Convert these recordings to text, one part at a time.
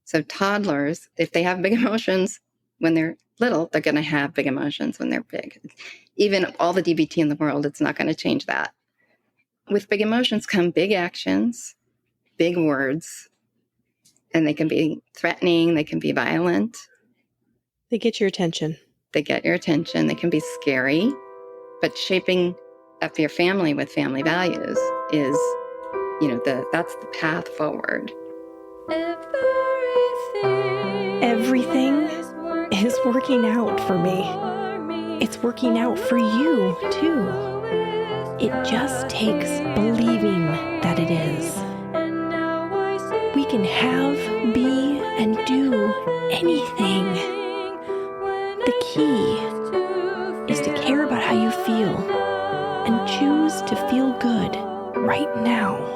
So toddlers, if they have big emotions when they're little, they're going to have big emotions when they're big. Even all the D.B.T. in the world, it's not going to change that. With big emotions come big actions, big words, and they can be threatening, they can be violent. They get your attention. They get your attention. They can be scary, but shaping up your family with family values is, that's the path forward. Everything is working out for me. It's working out for you, too. It just takes believing that it is. We can have, be, and do anything. The key is to care about how you feel and choose to feel good right now.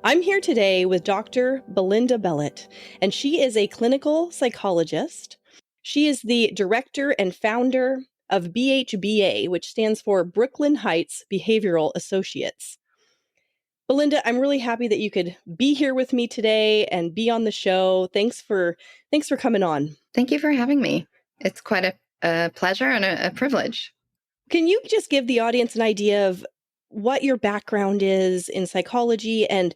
I'm here today with Dr. Belinda Bellet, and she is a clinical psychologist. She is the director and founder of BHBA, which stands for Brooklyn Heights Behavioral Associates. Belinda, I'm really happy that you could be here with me today and be on the show. Thanks for coming on. Thank you for having me. It's quite a pleasure and a privilege. Can you just give the audience an idea of what your background is in psychology and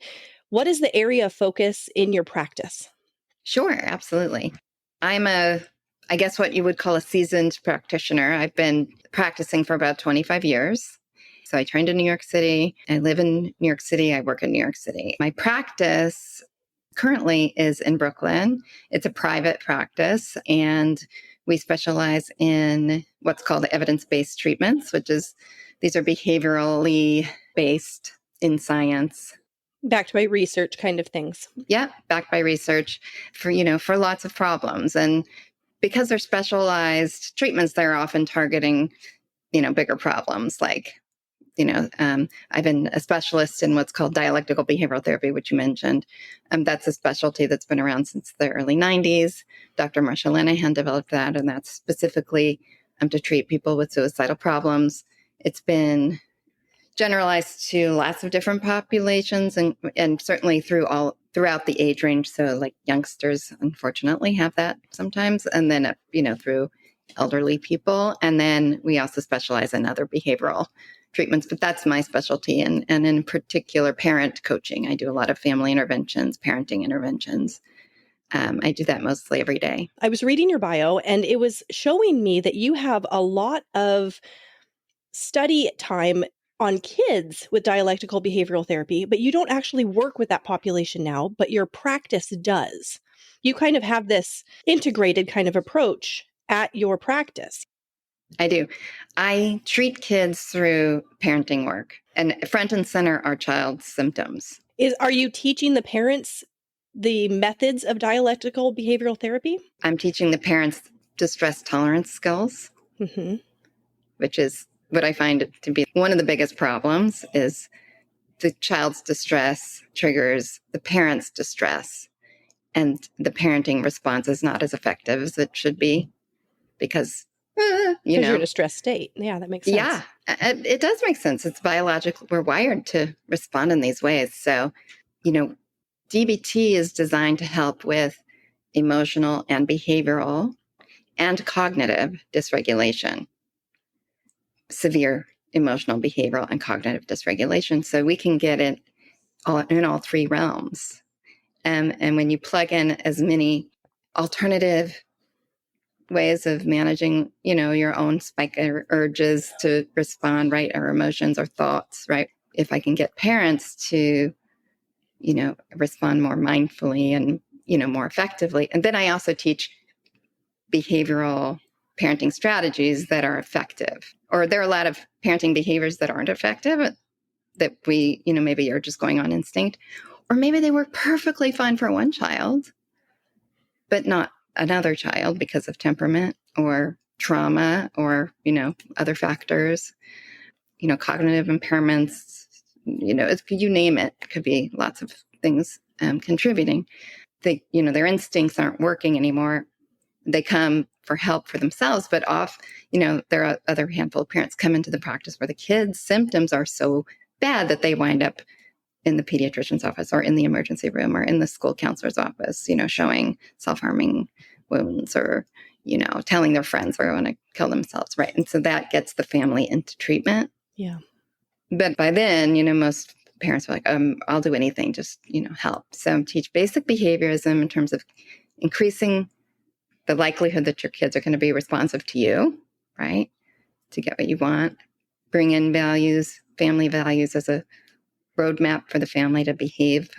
what is the area of focus in your practice? Sure, absolutely. I'm I guess what you would call a seasoned practitioner. I've been practicing for about 25 years. So I trained in New York City. I live in New York City. I work in New York City. My practice currently is in Brooklyn. It's a private practice, and we specialize in what's called evidence-based treatments, these are behaviorally based in science. Backed by research kind of things. Yeah, backed by research for lots of problems. And because they're specialized treatments, they're often targeting, bigger problems like, I've been a specialist in what's called dialectical behavioral therapy, which you mentioned. That's a specialty that's been around since the early 90s. Dr. Marsha Linehan developed that, and that's specifically to treat people with suicidal problems. It's been generalized to lots of different populations and certainly throughout the age range. So like youngsters, unfortunately, have that sometimes. And then, through elderly people. And then we also specialize in other behavioral treatments, but that's my specialty. And in particular, parent coaching. I do a lot of family interventions, parenting interventions. I do that mostly every day. I was reading your bio and it was showing me that you have a lot of study time on kids with dialectical behavioral therapy, but you don't actually work with that population now, but your practice does. You kind of have this integrated kind of approach at your practice. I do. I treat kids through parenting work, and front and center are child's symptoms. Are you teaching the parents the methods of dialectical behavioral therapy? I'm teaching the parents distress tolerance skills, which is what I find to be one of the biggest problems is the child's distress triggers the parent's distress, and the parenting response is not as effective as it should be because, you're in a stress state. Yeah, that makes sense. Yeah, it does make sense. It's biological. We're wired to respond in these ways. So, D.B.T. is designed to help with emotional and behavioral and cognitive dysregulation, severe emotional, behavioral, and cognitive dysregulation. So we can get it in all three realms. And when you plug in as many alternative ways of managing, your own spike urges to respond, right, or emotions or thoughts, right? If I can get parents to, respond more mindfully and, more effectively. And then I also teach behavioral parenting strategies that are effective. Or there are a lot of parenting behaviors that aren't effective that we, maybe are just going on instinct. Or maybe they work perfectly fine for one child, but not another child because of temperament or trauma or, other factors, cognitive impairments, you name it. It could be lots of things contributing. Their instincts aren't working anymore. They come for help for themselves, but there are other handful of parents come into the practice where the kids' symptoms are so bad that they wind up in the pediatrician's office or in the emergency room or in the school counselor's office, showing self-harming wounds or, telling their friends they're going to kill themselves, right? And so that gets the family into treatment. Yeah. But by then, most parents are like, I'll do anything, just, help. So teach basic behaviorism in terms of increasing the likelihood that your kids are going to be responsive to you, right? To get what you want. Bring in values, family values as a roadmap for the family to behave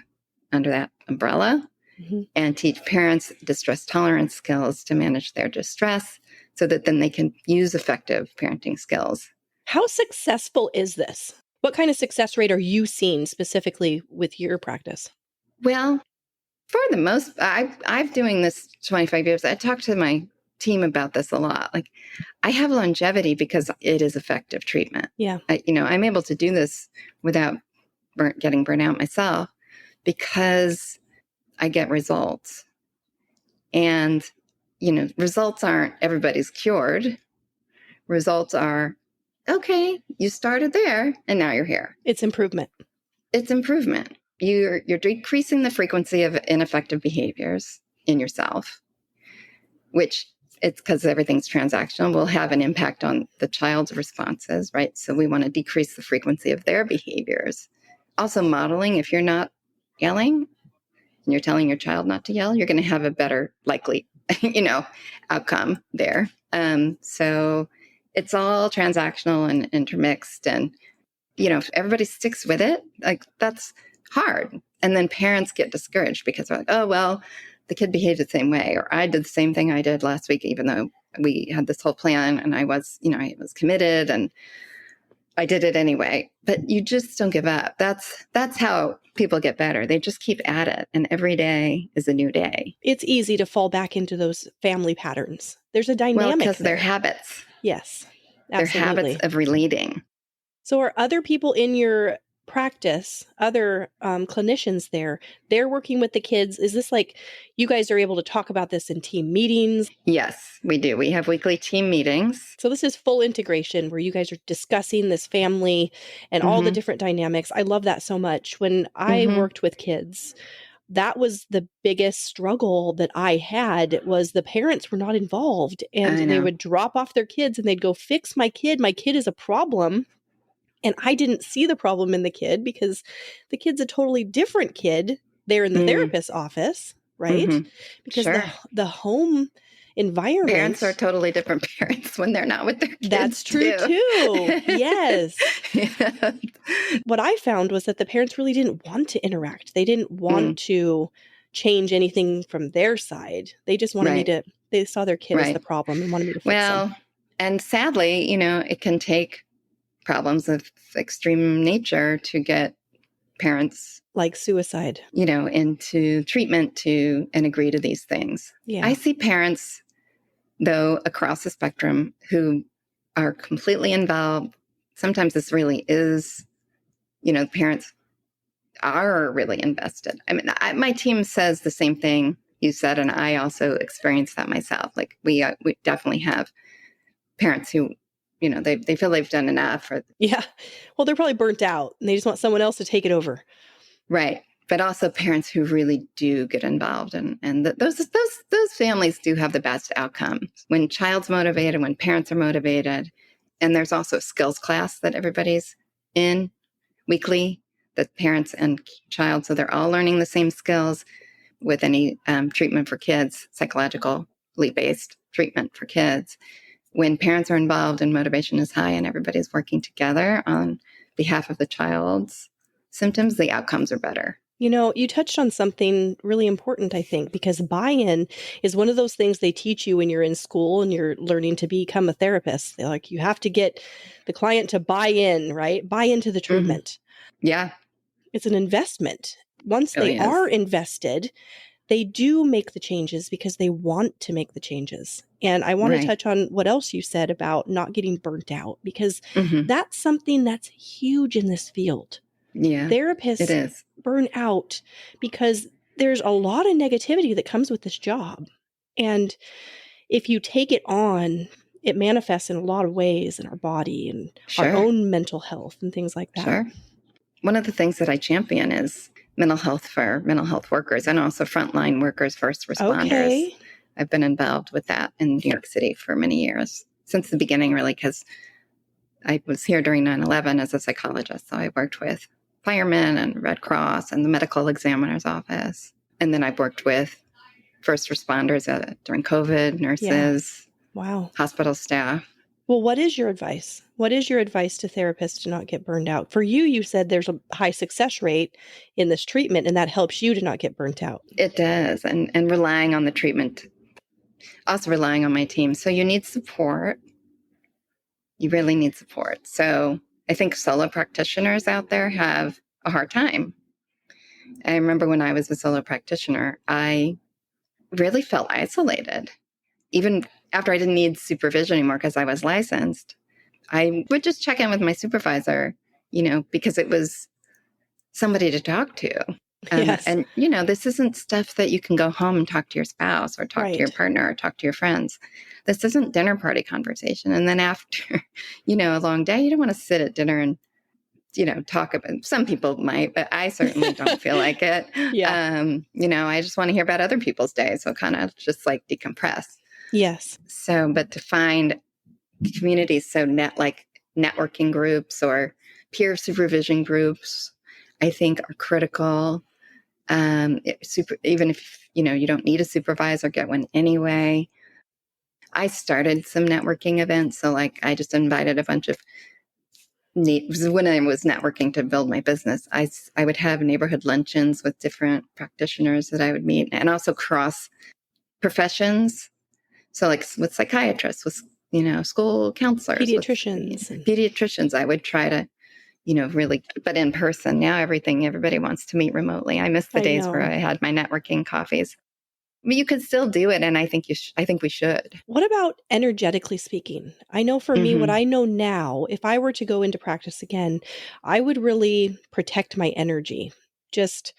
under that umbrella. Mm-hmm. And teach parents distress tolerance skills to manage their distress so that then they can use effective parenting skills. How successful is this? What kind of success rate are you seeing specifically with your practice? Well, for the most, I've doing this 25 years. I talk to my team about this a lot. Like, I have longevity because it is effective treatment. Yeah. I'm able to do this without getting burnt out myself because I get results. And, results aren't everybody's cured. Results are, okay, you started there and now you're here. It's improvement. It's improvement. You're decreasing the frequency of ineffective behaviors in yourself, which it's because everything's transactional, will have an impact on the child's responses, right? So we want to decrease the frequency of their behaviors. Also modeling, if you're not yelling and you're telling your child not to yell, you're going to have a better likely, outcome there. So it's all transactional and intermixed. And, if everybody sticks with it, like that's hard. And then parents get discouraged because they're like, oh, well, the kid behaved the same way, or I did the same thing I did last week, even though we had this whole plan and I was committed and I did it anyway. But you just don't give up. That's how people get better. They just keep at it. And every day is a new day. It's easy to fall back into those family patterns. There's a dynamic. Well, because they're habits. Yes, absolutely. They're habits of relating. So are other people in your practice, other clinicians there, they're working with the kids? Is this like you guys are able to talk about this in team meetings? Yes, we do. We have weekly team meetings. So this is full integration where you guys are discussing this family and all the different dynamics. I love that so much. When I worked with kids, that was the biggest struggle that I had, was the parents were not involved and they would drop off their kids and they'd go fix my kid. My kid is a problem. And I didn't see the problem in the kid because the kid's a totally different kid there in the therapist's office, right? Because the home environment. Parents are totally different parents when they're not with their kids. That's true too. Yes. Yeah. What I found was that the parents really didn't want to interact. They didn't want to change anything from their side. They just wanted they saw their kid as the problem and wanted me to fix them. And sadly, it can take problems of extreme nature to get parents like suicide, into treatment and agree to these things. Yeah. I see parents, though, across the spectrum who are completely involved. Sometimes this really is, parents are really invested. I mean, my team says the same thing you said, and I also experienced that myself. Like we definitely have parents who they feel they've done enough. Well, they're probably burnt out and they just want someone else to take it over. Right. But also parents who really do get involved. And those families do have the best outcomes. When child's motivated, when parents are motivated. And there's also a skills class that everybody's in weekly, the parents and child. So they're all learning the same skills with any treatment for kids, psychologically based treatment for kids. When parents are involved and motivation is high and everybody's working together on behalf of the child's symptoms, the outcomes are better. You touched on something really important, I think, because buy-in is one of those things they teach you when you're in school and you're learning to become a therapist. They're like, you have to get the client to buy in, right? Buy into the treatment. Yeah. It's an investment. Once they are invested, they do make the changes because they want to make the changes. And I want to touch on what else you said about not getting burnt out, because that's something that's huge in this field. Yeah, therapists burn out because there's a lot of negativity that comes with this job. And if you take it on, it manifests in a lot of ways in our body and our own mental health and things like that. Sure. one of the things that I champion is mental health for mental health workers and also frontline workers, first responders. Okay. I've been involved with that in New York City for many years, since the beginning, really, because I was here during 9/11 as a psychologist. So I worked with firemen and Red Cross and the medical examiner's office. And then I've worked with first responders during COVID, nurses, Wow. hospital staff. Well, what is your advice? What is your advice to therapists to not get burned out? For you, you said there's a high success rate in this treatment, and that helps you to not get burnt out. It does. And relying on the treatment, also relying on my team. So you need support. You really need support. So I think solo practitioners out there have a hard time. I remember when I was a solo practitioner, I really felt isolated. Even after I didn't need supervision anymore because I was licensed, I would just check in with my supervisor, because it was somebody to talk to. Yes. And, this isn't stuff that you can go home and talk to your spouse or talk to your partner or talk to your friends. This isn't dinner party conversation. And then after, a long day, you don't want to sit at dinner and, talk about, some people might, but I certainly don't feel like it. Yeah. I just want to hear about other people's days. So kind of just like decompress. Yes. So, but to find communities, so networking groups or peer supervision groups, I think are critical. Even if, you don't need a supervisor, get one anyway. I started some networking events. So I just invited a bunch of when I was networking to build my business, I would have neighborhood luncheons with different practitioners that I would meet, and also cross professions. So with psychiatrists, with, school counselors, pediatricians, I would try to, really, but in person. Now everybody wants to meet remotely. I miss the days where I had my networking coffees. But you could still do it, and I think we should. What about energetically speaking? I know for me, what I know now, if I were to go into practice again, I would really protect my energy, just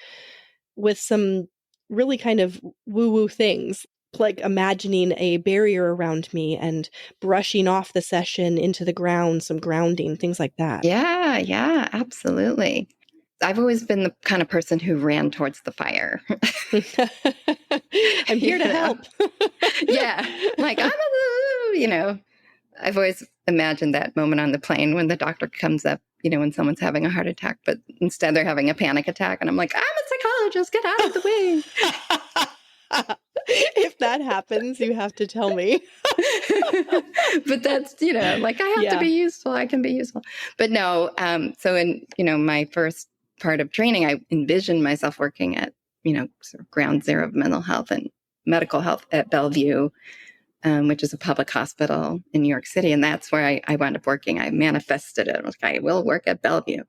with some really kind of woo-woo things, like imagining a barrier around me and brushing off the session into the ground, some grounding, things like that. Yeah, absolutely. I've always been the kind of person who ran towards the fire. I'm here to help. Yeah. I've always imagined that moment on the plane when the doctor comes up, when someone's having a heart attack, but instead they're having a panic attack. And I'm like, I'm a psychologist, get out of the way. If that happens, you have to tell me. But that's, I have to be useful. I can be useful. But no, so in, my first part of training, I envisioned myself working at, sort of ground zero of mental health and medical health at Bellevue, which is a public hospital in New York City. And that's where I wound up working. I manifested it. I was like, I will work at Bellevue.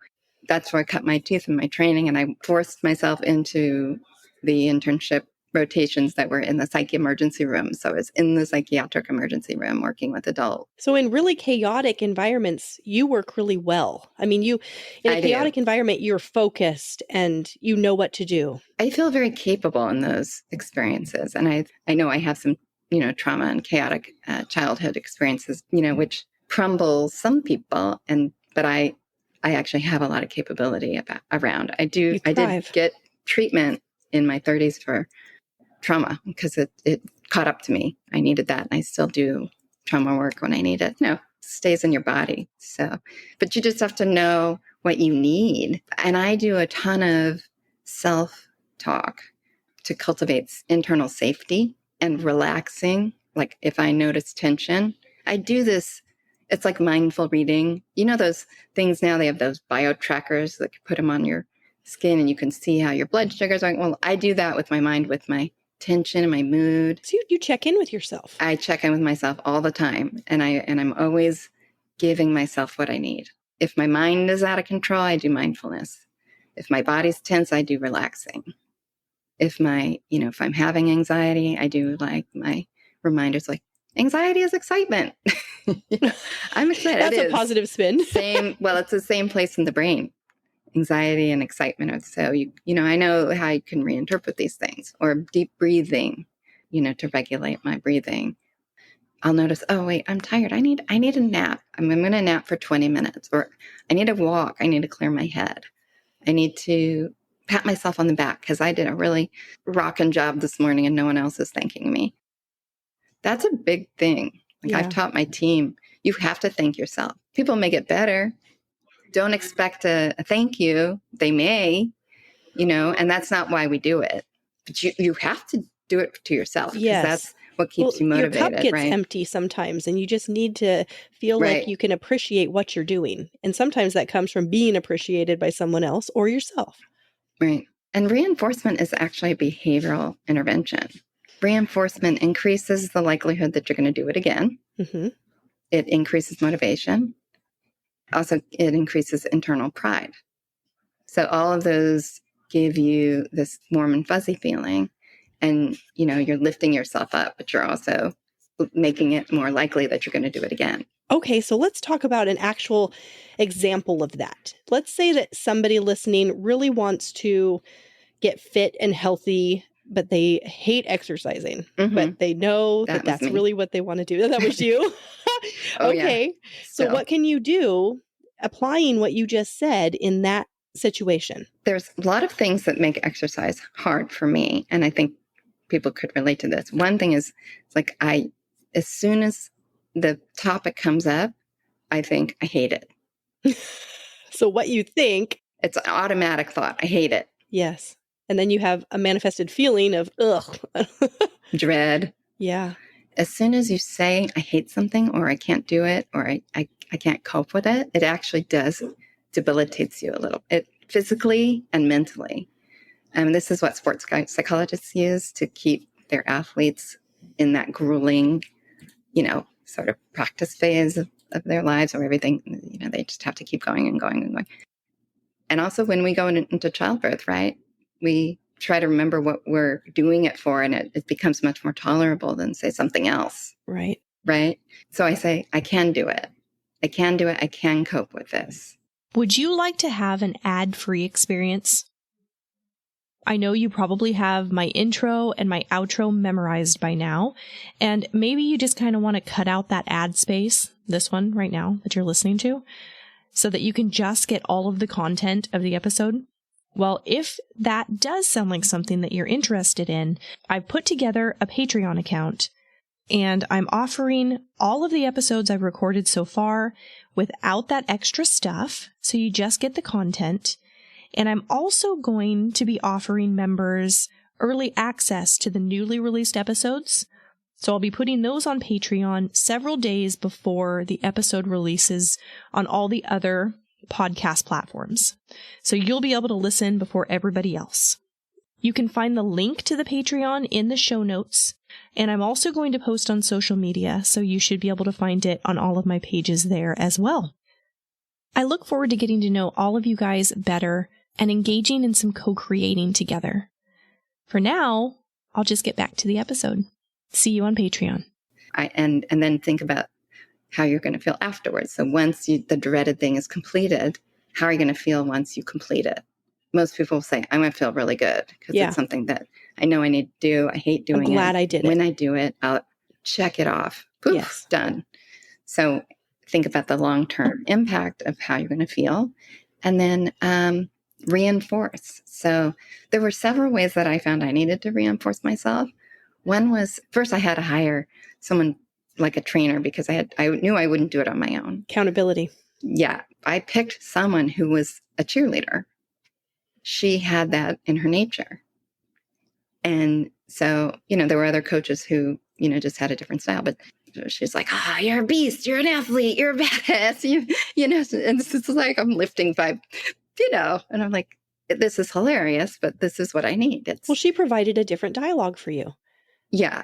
That's where I cut my teeth in my training. And I forced myself into the internship rotations that were in the psych emergency room. So I was in the psychiatric emergency room working with adults. So in really chaotic environments, you work really well. I mean, in a chaotic environment, you're focused and you know what to do. I feel very capable in those experiences. And I know I have some, trauma and chaotic childhood experiences, which crumble some people. But I actually have a lot of capability around. I did get treatment in my 30s for trauma because it caught up to me. I needed that. And I still do trauma work when I need it. No, it stays in your body. So, but you just have to know what you need. And I do a ton of self-talk to cultivate internal safety and relaxing. Like if I notice tension, I do this. It's like mindful reading. Those things now, they have those bio trackers that you put them on your skin and you can see how your blood sugars are. Well, I do that with my mind, with my tension and my mood. So you check in with yourself. I check in with myself all the time. And I'm always giving myself what I need. If my mind is out of control, I do mindfulness. If my body's tense, I do relaxing. If if I'm having anxiety, I do my reminders like, anxiety is excitement. I'm excited. That's a positive spin. It's the same place in the brain. Anxiety and excitement. So I know how you can reinterpret these things, or deep breathing, to regulate my breathing. I'll notice, oh wait, I'm tired. I need a nap. I'm going to nap for 20 minutes, or I need a walk. I need to clear my head. I need to pat myself on the back because I did a really rocking job this morning and no one else is thanking me. That's a big thing. Like I've taught my team, you have to thank yourself. People may get better. Don't expect a thank you. They may, and that's not why we do it. But you have to do it to yourself because that's what keeps you motivated, your cup gets right? empty sometimes, and you just need to feel like you can appreciate what you're doing. And sometimes that comes from being appreciated by someone else or yourself. Right. And reinforcement is actually a behavioral intervention. Reinforcement increases the likelihood that you're going to do it again. Mm-hmm. It increases motivation. Also, it increases internal pride. So all of those give you this warm and fuzzy feeling. And, you're lifting yourself up, but you're also making it more likely that you're going to do it again. Okay, so let's talk about an actual example of that. Let's say that somebody listening really wants to get fit and healthy, but they hate exercising, but they know that that's really what they want to do. That was you? Okay, yeah. So what can you do applying what you just said in that situation? There's a lot of things that make exercise hard for me, and I think people could relate to this. One thing is, it's like as soon as the topic comes up, I think I hate it. So what you think? It's an automatic thought. I hate it. Yes. And then you have a manifested feeling of, ugh. Dread. Yeah. As soon as you say, I hate something, or I can't do it, or I can't cope with it, it actually debilitates you a little. It physically and mentally. This is what sports psychologists use to keep their athletes in that grueling, sort of practice phase of their lives or everything. They just have to keep going and going and going. And also when we go into childbirth, right, we try to remember what we're doing it for, and it becomes much more tolerable than, say, something else. Right. Right. So I say, I can do it. I can do it. I can cope with this. Would you like to have an ad-free experience? I know you probably have my intro and my outro memorized by now, and maybe you just kind of want to cut out that ad space, this one right now that you're listening to, so that you can just get all of the content of the episode. Well, if that does sound like something that you're interested in, I've put together a Patreon account, and I'm offering all of the episodes I've recorded so far without that extra stuff, so you just get the content. And I'm also going to be offering members early access to the newly released episodes. So I'll be putting those on Patreon several days before the episode releases on all the other podcast platforms. So you'll be able to listen before everybody else. You can find the link to the Patreon in the show notes. And I'm also going to post on social media, so you should be able to find it on all of my pages there as well. I look forward to getting to know all of you guys better and engaging in some co-creating together. For now, I'll just get back to the episode. See you on Patreon. And then think about how you're going to feel afterwards. So once the dreaded thing is completed, how are you going to feel once you complete it? Most people say, I'm going to feel really good because it's something that I know I need to do. I hate doing it. I'm glad I did it. When I do it, I'll check it off. Poof, done. So think about the long-term impact of how you're going to feel. And then reinforce. So there were several ways that I found I needed to reinforce myself. One was, first I had to hire someone like a trainer because I knew I wouldn't do it on my own. Accountability. Yeah. I picked someone who was a cheerleader. She had that in her nature. And so, there were other coaches who, just had a different style, but she's like, you're a beast, you're an athlete, you're a badass, and it's like, I'm lifting 5, and I'm like, this is hilarious, but this is what I need. Well, she provided a different dialogue for you. Yeah.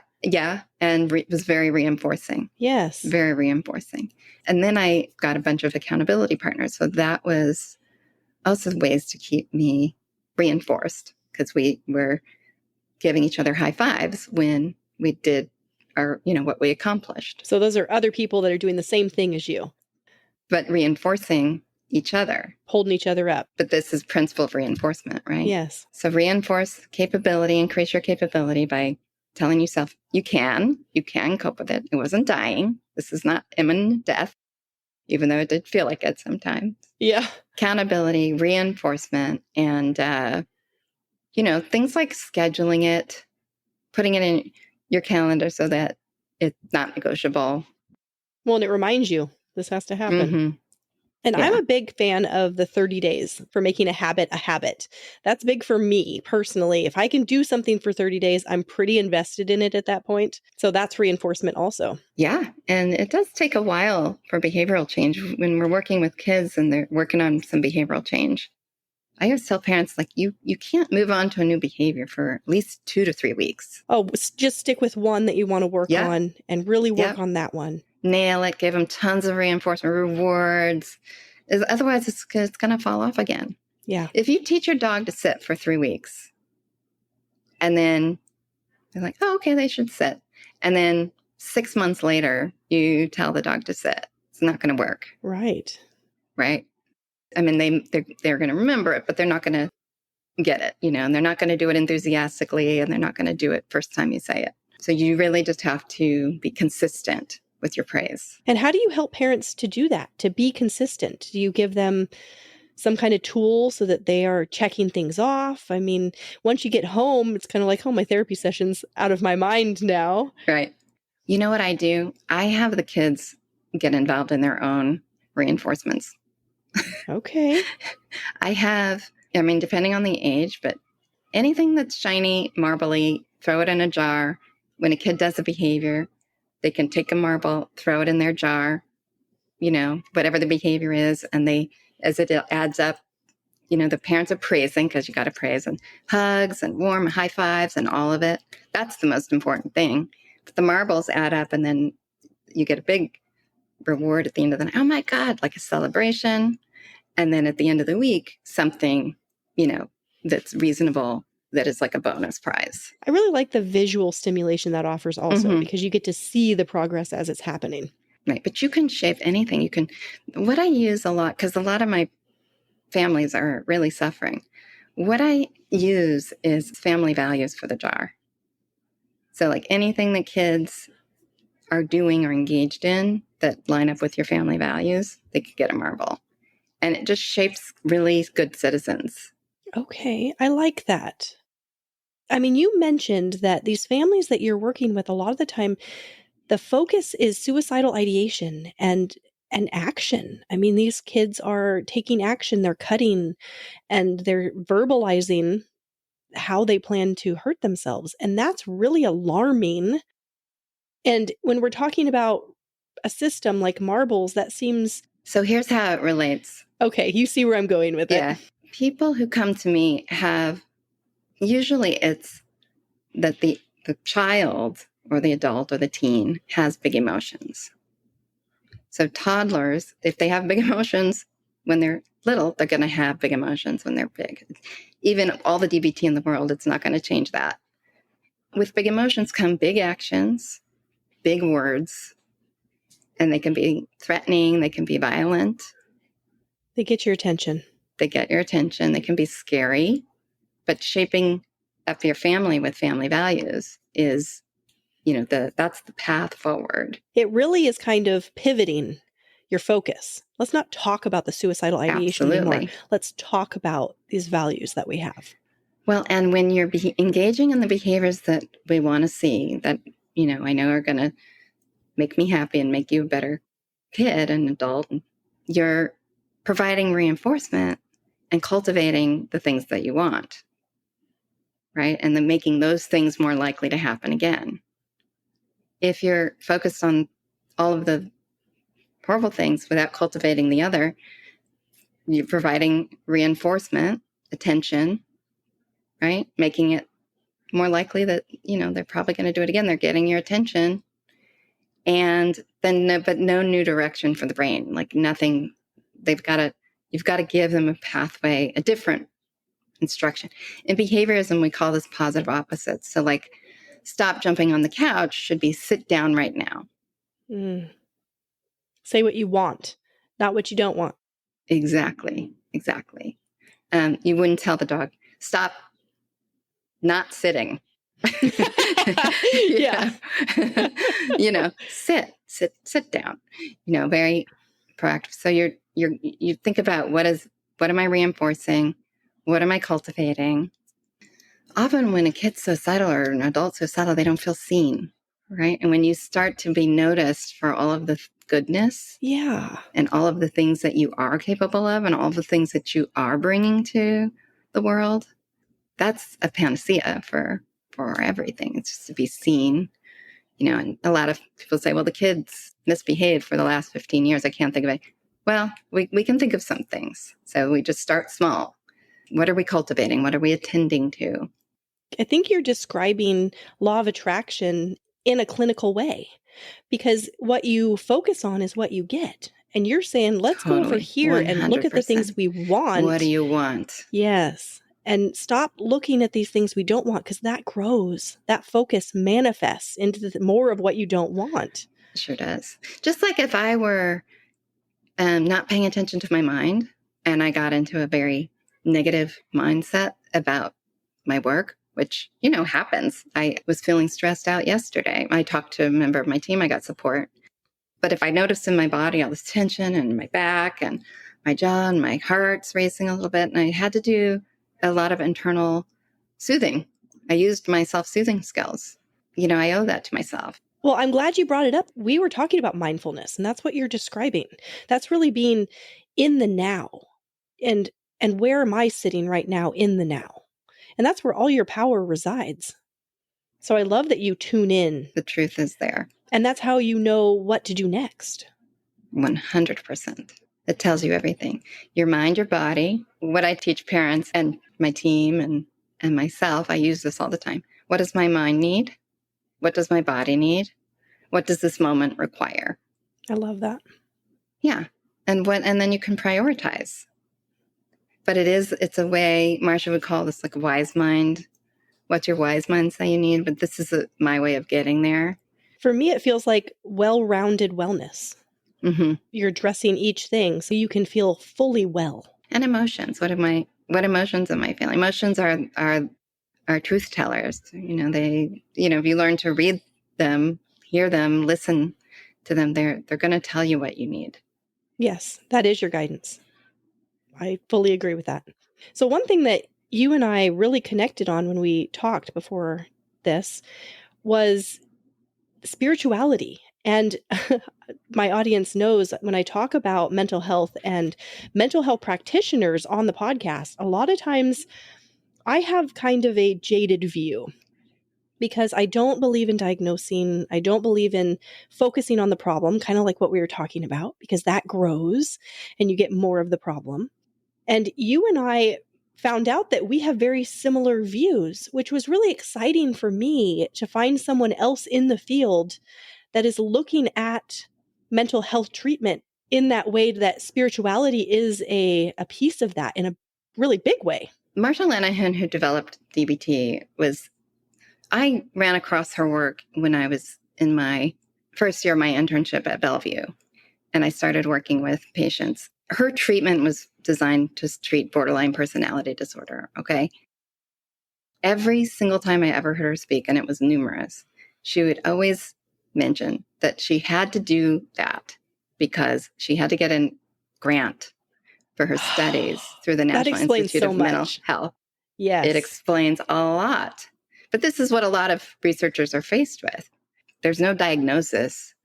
And it was very reinforcing. Yes. Very reinforcing. And then I got a bunch of accountability partners. So that was also ways to keep me reinforced because we were giving each other high fives when we did our, what we accomplished. So those are other people that are doing the same thing as you. But reinforcing each other. Holding each other up. But this is principle of reinforcement, right? Yes. So reinforce capability, increase your capability by telling yourself you can cope with it. It wasn't dying. This is not imminent death. even though it did feel like it sometimes. Yeah. Accountability, reinforcement, and, things like scheduling it, putting it in your calendar so that it's not negotiable. Well, and it reminds you this has to happen. Mm-hmm. And Yeah. I'm a big fan of the 30 days for making a habit a habit. That's big for me personally. If I can do something for 30 days, I'm pretty invested in it at that point. So that's reinforcement also. Yeah. And it does take a while for behavioral change when we're working with kids and they're working on some behavioral change. I always tell parents, like, you can't move on to a new behavior for at least 2 to 3 weeks. Oh, just stick with one that you want to work Yeah. on and really work on that one. Nail it, give them tons of reinforcement rewards. Otherwise, it's going to fall off again. Yeah. If you teach your dog to sit for 3 weeks and then they're like, oh, okay, they should sit. And then 6 months later, you tell the dog to sit. It's not going to work. Right. Right. I mean, they're going to remember it, but they're not going to get it, and they're not going to do it enthusiastically, and they're not going to do it first time you say it. So you really just have to be consistent with your praise. And how do you help parents to do that, to be consistent? Do you give them some kind of tool so that they are checking things off? I mean, once you get home, it's kind of like, oh, my therapy session's out of my mind now. Right. You know what I do? I have the kids get involved in their own reinforcements. Okay. Depending on the age, but anything that's shiny, marbly, throw it in a jar. When a kid does a behavior, they can take a marble, throw it in their jar, whatever the behavior is. And as it adds up, the parents are praising, because you got to praise, and hugs and warm high fives and all of it. That's the most important thing. But the marbles add up, and then you get a big reward at the end of the night. Oh my God, like a celebration. And then at the end of the week, something, that's reasonable, that is like a bonus prize. I really like the visual stimulation that offers also, because you get to see the progress as it's happening. Right. But you can shape anything. What I use a lot, because a lot of my families are really suffering, what I use is family values for the jar. So like anything that kids are doing or engaged in that line up with your family values, they could get a marble. And it just shapes really good citizens. Okay, I like that. I mean, you mentioned that these families that you're working with, a lot of the time, the focus is suicidal ideation and action. I mean, these kids are taking action, they're cutting, and they're verbalizing how they plan to hurt themselves. And that's really alarming. And when we're talking about a system like marbles, that seems... So here's how it relates. Okay, you see where I'm going with it. Yeah. People who come to me usually it's that the child or the adult or the teen has big emotions. So toddlers, if they have big emotions when they're little, they're going to have big emotions when they're big. Even all the D.B.T. in the world, it's not going to change that. With big emotions come big actions, big words, and they can be threatening, they can be violent. They get your attention. They get your attention. They can be scary, but shaping up your family with family values is, that's the path forward. It really is kind of pivoting your focus. Let's not talk about the suicidal ideation anymore. Let's talk about these values that we have. Well, and when you're engaging in the behaviors that we want to see, that, I know are going to make me happy and make you a better kid and adult, you're providing reinforcement and cultivating the things that you want, right? And then making those things more likely to happen again. If you're focused on all of the horrible things without cultivating the other, you're providing reinforcement, attention, right? Making it more likely that, they're probably going to do it again. They're getting your attention. And then, but no new direction for the brain, like nothing. You've got to give them a pathway, a different instruction. In behaviorism, we call this positive opposites. So like, stop jumping on the couch should be sit down right now. Say what you want, not what you don't want. Exactly. You wouldn't tell the dog, stop not sitting. Yeah. Sit down. Very proactive. So you think about what am I reinforcing? What am I cultivating? Often when a kid's suicidal or an adult suicidal, they don't feel seen, right? And when you start to be noticed for all of the goodness, Yeah. and all of the things that you are capable of, and all the things that you are bringing to the world, that's a panacea for everything. It's just to be seen, and a lot of people say, well, the kids misbehaved for the last 15 years. I can't think of it. Well, we can think of some things. So we just start small. What are we cultivating? What are we attending to? I think you're describing law of attraction in a clinical way, because what you focus on is what you get. And you're saying, let's go over Totally. here and look at the things 100%. we want. What do you want? Yes. And stop looking at these things we don't want, because that grows. That focus manifests into more of what you don't want. It sure does. Just like if I were not paying attention to my mind and I got into a very negative mindset about my work, which, happens. I was feeling stressed out yesterday. I talked to a member of my team. I got support. But if I noticed in my body all this tension and my back and my jaw and my heart's racing a little bit, and I had to do a lot of internal soothing. I used my self-soothing skills. I owe that to myself. Well, I'm glad you brought it up. We were talking about mindfulness, and that's what you're describing. That's really being in the now. And where am I sitting right now in the now? And that's where all your power resides. So I love that you tune in. The truth is there. And that's how you know what to do next. 100%. It tells you everything. Your mind, your body. What I teach parents and my team and myself, I use this all the time. What does my mind need? What does my body need? What does this moment require? I love that. Yeah. And then you can prioritize. But it's a way, Marsha would call this like a wise mind. What's your wise mind say you need? But this is my way of getting there. For me, it feels like well-rounded wellness. Mm-hmm. You're addressing each thing so you can feel fully well. And emotions. What emotions am I feeling? Emotions are truth tellers. They, if you learn to read them, hear them, listen to them, they're going to tell you what you need. Yes, that is your guidance. I fully agree with that. So one thing that you and I really connected on when we talked before this was spirituality. And my audience knows when I talk about mental health and mental health practitioners on the podcast, a lot of times I have kind of a jaded view, because I don't believe in diagnosing. I don't believe in focusing on the problem, kind of like what we were talking about, because that grows and you get more of the problem. And you and I found out that we have very similar views, which was really exciting for me to find someone else in the field that is looking at mental health treatment in that way, that spirituality is a piece of that in a really big way. Marsha Lanahan, who developed D.B.T, I ran across her work when I was in my first year of my internship at Bellevue, and I started working with patients. Her treatment was designed to treat borderline personality disorder, okay? Every single time I ever heard her speak, and it was numerous, she would always mention that she had to do that because she had to get a grant for her studies through the National Institute of Mental Health. Yes. It explains a lot. But this is what a lot of researchers are faced with. There's no diagnosis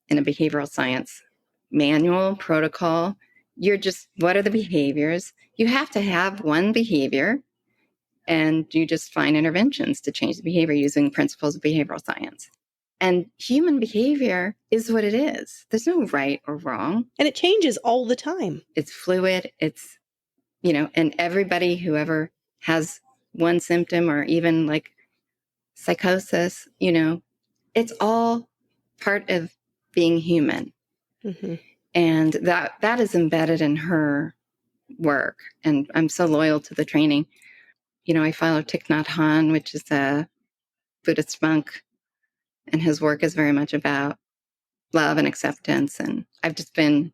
in a behavioral science manual, protocol. What are the behaviors? You have to have one behavior, and you just find interventions to change the behavior using principles of behavioral science. And human behavior is what it is. There's no right or wrong. And it changes all the time. It's fluid. It's, and everybody who ever has one symptom or even like psychosis, it's all part of being human. Mm-hmm. And that is embedded in her work. And I'm so loyal to the training. I follow Thich Nhat Hanh, which is a Buddhist monk, and his work is very much about love and acceptance. And I've just been,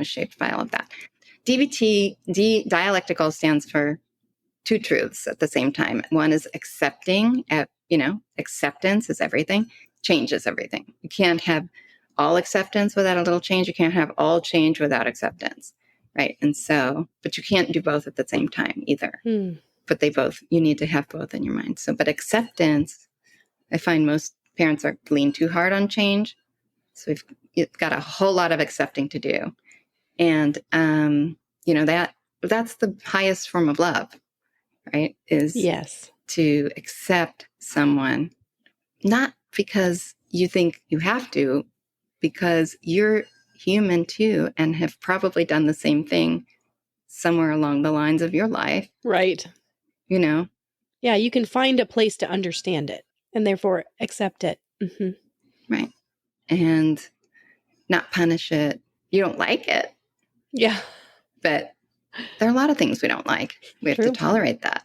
shaped by all of that. D.B.T, dialectical stands for two truths at the same time. One is acceptance is everything, changes everything. You can't have all acceptance without a little change. You can't have all change without acceptance, right? And so, but you can't do both at the same time either. But you need to have both in your mind. So, but acceptance, I find most parents lean too hard on change. So you've got a whole lot of accepting to do. And, that's the highest form of love, right? Is Yes. to accept someone, not because you think you have to, because you're human too, and have probably done the same thing somewhere along the lines of your life. Right. Yeah, you can find a place to understand it and therefore accept it. Mm-hmm. Right. And not punish it. You don't like it. Yeah. But there are a lot of things we don't like. We have to tolerate that.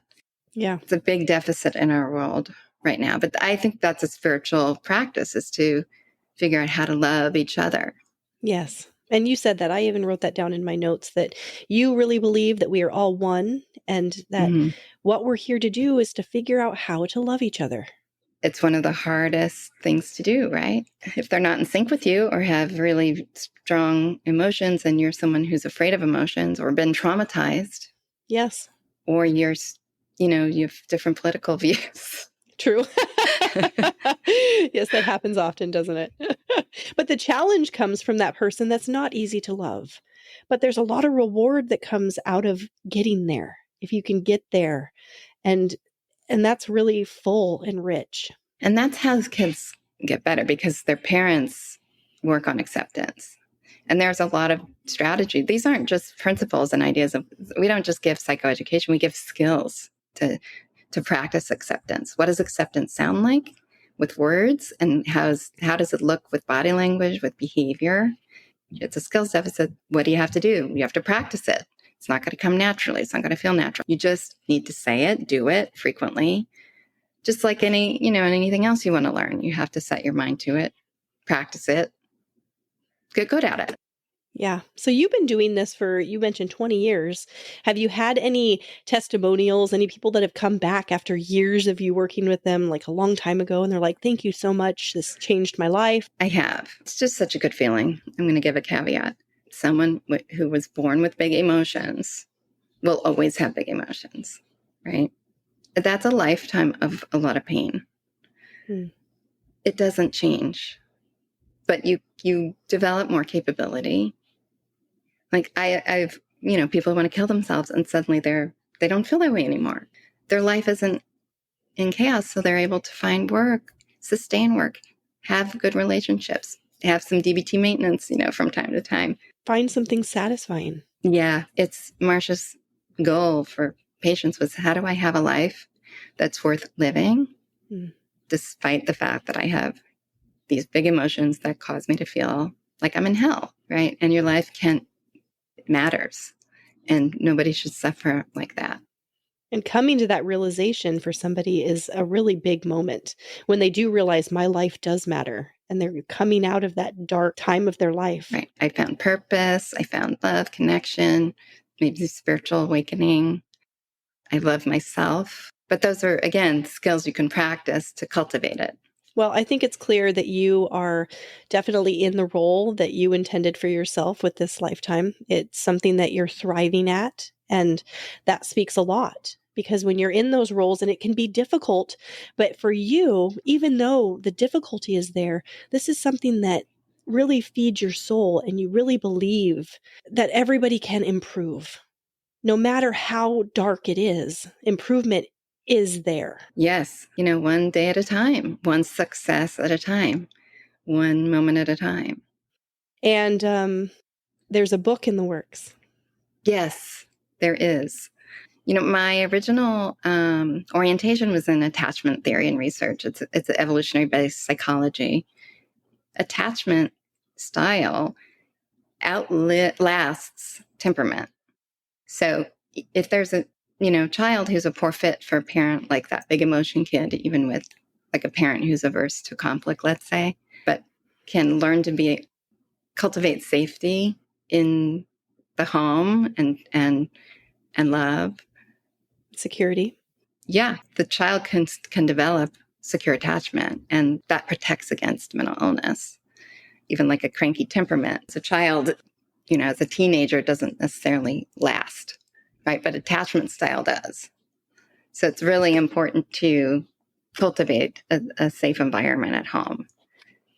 Yeah. It's a big deficit in our world right now. But I think that's a spiritual practice, is to figure out how to love each other. Yes. And you said that. I even wrote that down in my notes, that you really believe that we are all one, and that what we're here to do is to figure out how to love each other. It's one of the hardest things to do, right? If they're not in sync with you or have really strong emotions, and you're someone who's afraid of emotions or been traumatized. Yes. Or you have different political views. True. Yes, that happens often, doesn't it? But the challenge comes from that person that's not easy to love. But there's a lot of reward that comes out of getting there, if you can get there. And that's really full and rich. And that's how kids get better, because their parents work on acceptance. And there's a lot of strategy. These aren't just principles and ideas. We don't just give psychoeducation. We give skills to practice acceptance. What does acceptance sound like with words? And how does it look with body language, with behavior? It's a skills deficit. What do you have to do? You have to practice it. It's not going to come naturally. It's not going to feel natural. You just need to say it, do it frequently. Just like anything else you want to learn, you have to set your mind to it, practice it, get good at it. Yeah. So you've been doing this for, you mentioned 20 years. Have you had any testimonials, any people that have come back after years of you working with them, like a long time ago, and they're like, thank you so much. This changed my life? I have. It's just such a good feeling. I'm going to give a caveat. Someone who was born with big emotions will always have big emotions, right? That's a lifetime of a lot of pain. It doesn't change, but you develop more capability. Like I've people want to kill themselves, and suddenly they don't feel that way anymore. Their life isn't in chaos, so they're able to find work, sustain work, have good relationships, have some D.B.T maintenance, from time to time. Find something satisfying. Yeah, it's Marsha's goal for patients was, how do I have a life that's worth living, despite the fact that I have these big emotions that cause me to feel like I'm in hell, right? And your life matters, and nobody should suffer like that. And coming to that realization for somebody is a really big moment, when they do realize my life does matter, and they're coming out of that dark time of their life. Right. I found purpose. I found love, connection, maybe spiritual awakening. I love myself. But those are, again, skills you can practice to cultivate it. Well, I think it's clear that you are definitely in the role that you intended for yourself with this lifetime. It's something that you're thriving at, and that speaks a lot. Because when you're in those roles, and it can be difficult, but for you, even though the difficulty is there, this is something that really feeds your soul, and you really believe that everybody can improve. No matter how dark it is, improvement is there. Yes. One day at a time, one success at a time, one moment at a time. And there's a book in the works. Yes, there is. My original orientation was in attachment theory and research. It's evolutionary-based psychology. Attachment style outlasts temperament. So if there's a child who's a poor fit for a parent, like that big emotion kid, even with like a parent who's averse to conflict, let's say, but can learn to cultivate safety in the home and love. Security. Yeah, the child can develop secure attachment, and that protects against mental illness. even like a cranky temperament. As a child, as a teenager, it doesn't necessarily last, right? But attachment style does. So it's really important to cultivate a safe environment at home,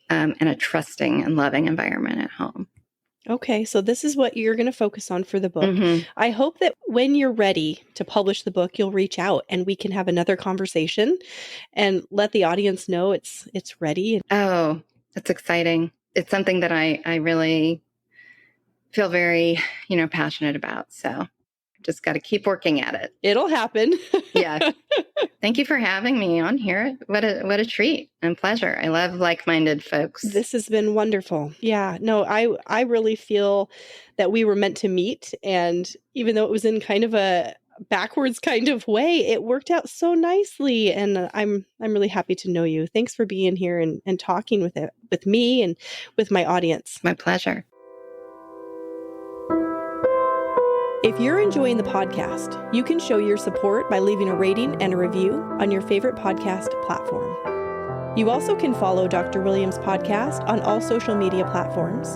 and a trusting and loving environment at home. Okay, so this is what you're going to focus on for the book. Mm-hmm. I hope that when you're ready to publish the book, you'll reach out and we can have another conversation and let the audience know it's ready. Oh, that's exciting. It's something that I really feel very, passionate about. So just got to keep working at it. It'll happen. Yeah. Thank you for having me on here. What a treat and pleasure. I love like-minded folks. This has been wonderful. Yeah, no, I really feel that we were meant to meet. And even though it was in kind of a backwards kind of way, it worked out so nicely. And I'm really happy to know you. Thanks for being here and talking with me and with my audience. My pleasure. If you're enjoying the podcast, you can show your support by leaving a rating and a review on your favorite podcast platform. You also can follow Dr. Williams' podcast on all social media platforms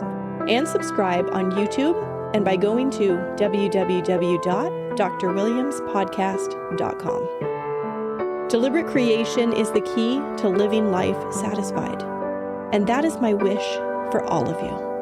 and subscribe on YouTube and by going to www.drwilliamspodcast.com. Deliberate creation is the key to living life satisfied, and that is my wish for all of you.